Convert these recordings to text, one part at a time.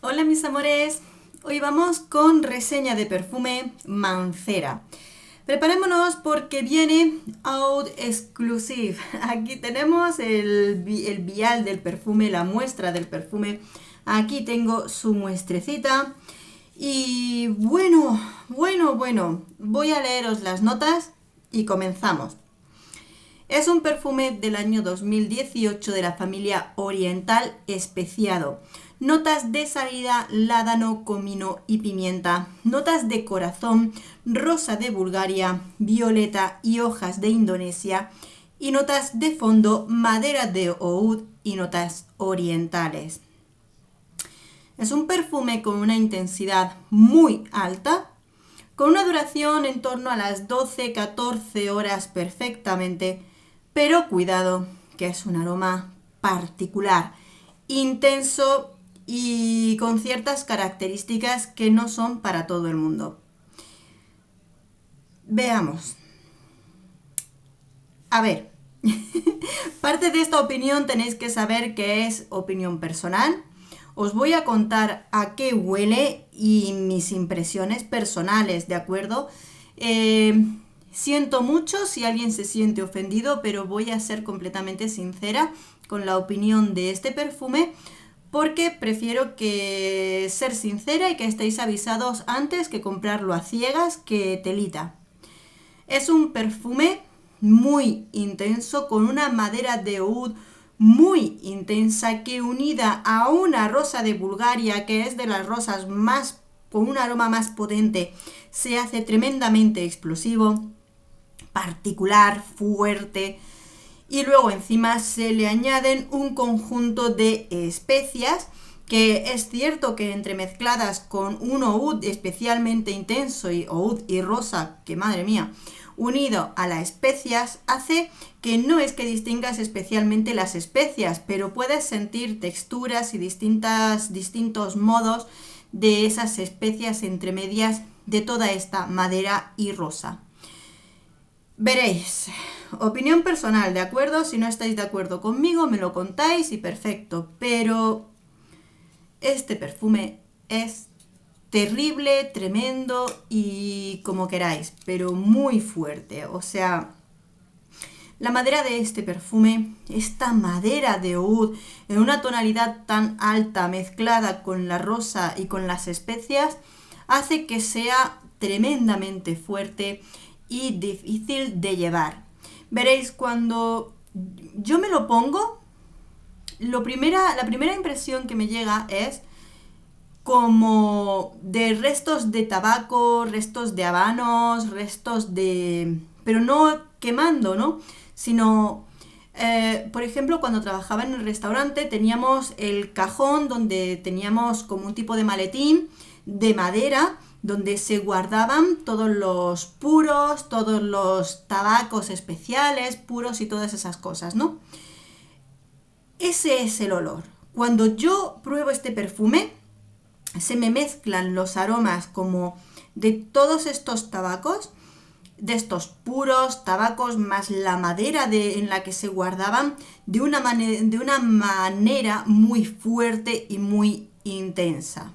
Hola mis amores, hoy vamos con reseña de perfume Mancera. Preparémonos porque viene Out Exclusive. Aquí tenemos el vial del perfume, la muestra del perfume. Aquí tengo su muestrecita. Y bueno, voy a leeros las notas y comenzamos. Es un perfume del año 2018 de la familia Oriental Especiado. Notas de salida, ládano, comino y pimienta. Notas de corazón, rosa de Bulgaria, violeta y hojas de Indonesia. Y notas de fondo, madera de oud y notas orientales. Es un perfume con una intensidad muy alta, con una duración en torno a las 12-14 horas perfectamente, pero cuidado, que es un aroma particular, intenso y con ciertas características que no son para todo el mundo. Veamos. A ver, parte de esta opinión tenéis que saber que es opinión personal. Os voy a contar a qué huele y mis impresiones personales, ¿de acuerdo? Siento mucho si alguien se siente ofendido, pero voy a ser completamente sincera con la opinión de este perfume porque prefiero que ser sincera y que estéis avisados antes que comprarlo a ciegas que telita. Es un perfume muy intenso con una madera de oud muy intensa que unida a una rosa de Bulgaria que es de las rosas más con un aroma más potente se hace tremendamente explosivo, particular, fuerte, y luego encima se le añaden un conjunto de especias que es cierto que entremezcladas con un oud especialmente intenso y oud y rosa, que madre mía, unido a las especias, hace que no es que distingas especialmente las especias, pero puedes sentir texturas y distintos modos de esas especias entre medias de toda esta madera y rosa. Veréis, opinión personal, ¿de acuerdo? Si no estáis de acuerdo conmigo, me lo contáis y perfecto, pero este perfume es terrible, tremendo y como queráis, pero muy fuerte. O sea, la madera de este perfume, esta madera de oud en una tonalidad tan alta mezclada con la rosa y con las especias, hace que sea tremendamente fuerte y difícil de llevar. Veréis, cuando yo me lo pongo, la primera impresión que me llega es como de restos de tabaco, restos de habanos, restos de... pero no quemando, ¿no? Sino, por ejemplo, cuando trabajaba en el restaurante teníamos el cajón donde teníamos como un tipo de maletín de madera donde se guardaban todos los puros, todos los tabacos especiales, puros y todas esas cosas, ¿no? Ese es el olor. Cuando yo pruebo este perfume, se me mezclan los aromas como de todos estos tabacos, de estos puros tabacos más la madera en la que se guardaban de una manera muy fuerte y muy intensa.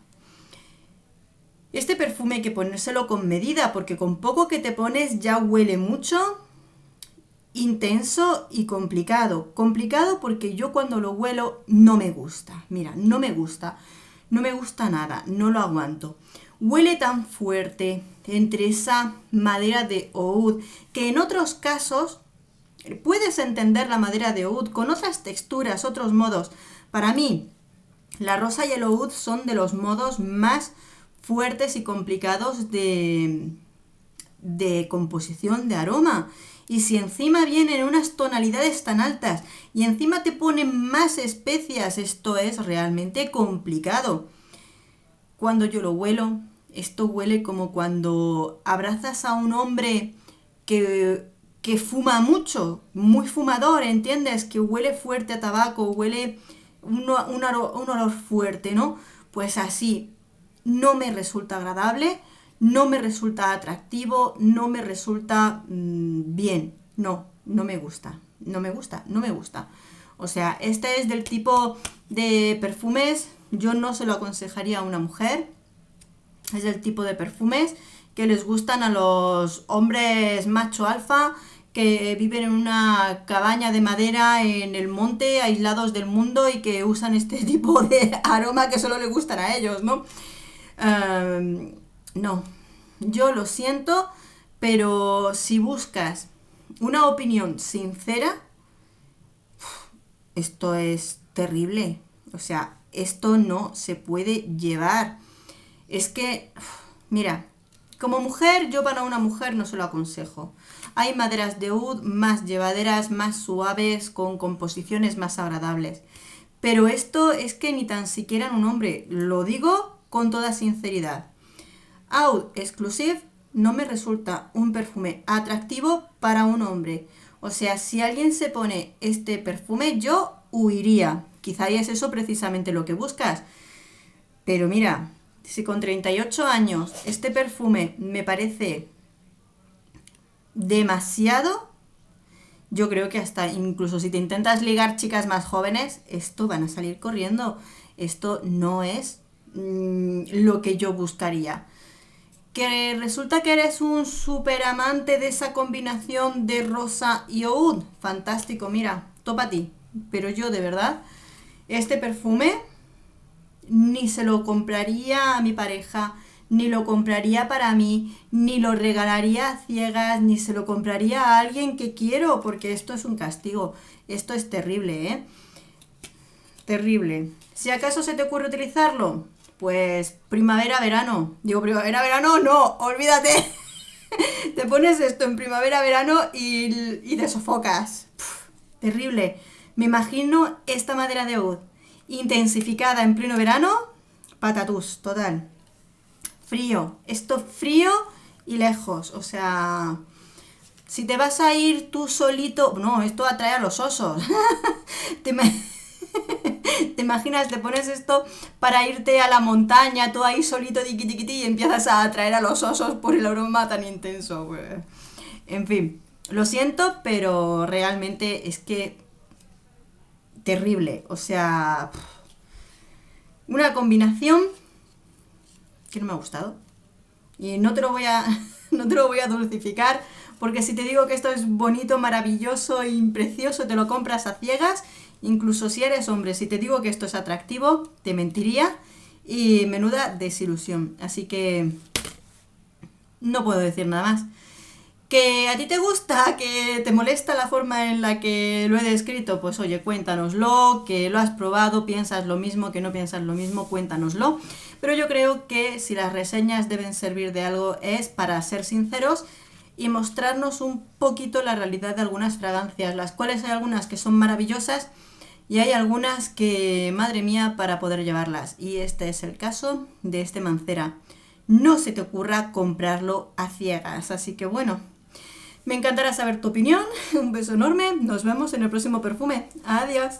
Este perfume hay que ponérselo con medida porque con poco que te pones ya huele mucho, intenso y complicado. Complicado porque yo cuando lo huelo no me gusta. Mira, no me gusta. No me gusta nada, no lo aguanto. Huele tan fuerte entre esa madera de oud que en otros casos puedes entender la madera de oud con otras texturas, otros modos. Para mí, la rosa y el oud son de los modos más fuertes y complicados de composición de aroma. Y si encima vienen unas tonalidades tan altas y encima te ponen más especias, esto es realmente complicado. Cuando yo lo huelo, esto huele como cuando abrazas a un hombre que fuma mucho, muy fumador, ¿entiendes? Que huele fuerte a tabaco, huele un olor fuerte, ¿no? Pues así, no me resulta agradable, no me resulta atractivo, no me resulta bien, no me gusta, no me gusta. O sea, este es del tipo de perfumes yo no se lo aconsejaría a una mujer. Es el tipo de perfumes que les gustan a los hombres macho alfa que viven en una cabaña de madera en el monte, aislados del mundo y que usan este tipo de aroma que solo le gustan a ellos, ¿no? No, yo lo siento, pero si buscas una opinión sincera, esto es terrible. O sea, esto no se puede llevar. Es que, mira, como mujer, yo para una mujer no se lo aconsejo. Hay maderas de oud más llevaderas, más suaves, con composiciones más agradables. Pero esto es que ni tan siquiera en un hombre, lo digo con toda sinceridad. Oud Exclusive no me resulta un perfume atractivo para un hombre. O sea, si alguien se pone este perfume, yo huiría. Quizá es eso precisamente lo que buscas. Pero mira, si con 38 años este perfume me parece demasiado, yo creo que hasta incluso si te intentas ligar chicas más jóvenes, esto van a salir corriendo. Esto no es lo que yo buscaría. Que resulta que eres un súper amante de esa combinación de rosa y oud. Fantástico, mira, topa a ti. Pero yo de verdad, este perfume ni se lo compraría a mi pareja, ni lo compraría para mí, ni lo regalaría a ciegas, ni se lo compraría a alguien que quiero, porque esto es un castigo. Esto es terrible, ¿eh? Terrible. Si acaso se te ocurre utilizarlo, pues primavera-verano. Digo, primavera-verano, no, olvídate. Te pones esto en primavera-verano y te sofocas. Terrible. Me imagino esta madera de oud intensificada en pleno verano, patatús, total. Frío. Esto frío y lejos. O sea, si te vas a ir tú solito... No, esto atrae a los osos. ¿Te imaginas? Te pones esto para irte a la montaña, tú ahí solito, tiqui, tiqui, y empiezas a atraer a los osos por el aroma tan intenso. En fin, lo siento, pero realmente es que terrible. O sea, una combinación que no me ha gustado. Y no te lo voy a, no te lo voy a dulcificar, porque si te digo que esto es bonito, maravilloso y precioso, te lo compras a ciegas. Incluso si eres hombre, si te digo que esto es atractivo, te mentiría. Y menuda desilusión. Así que no puedo decir nada más. ¿Que a ti te gusta, que te molesta la forma en la que lo he descrito? Pues oye, cuéntanoslo, que lo has probado, piensas lo mismo, que no piensas lo mismo, cuéntanoslo. Pero yo creo que si las reseñas deben servir de algo es para ser sinceros y mostrarnos un poquito la realidad de algunas fragancias, las cuales hay algunas que son maravillosas y hay algunas que, madre mía, para poder llevarlas. Y este es el caso de este Mancera. No se te ocurra comprarlo a ciegas. Así que bueno, me encantará saber tu opinión. Un beso enorme. Nos vemos en el próximo perfume. Adiós.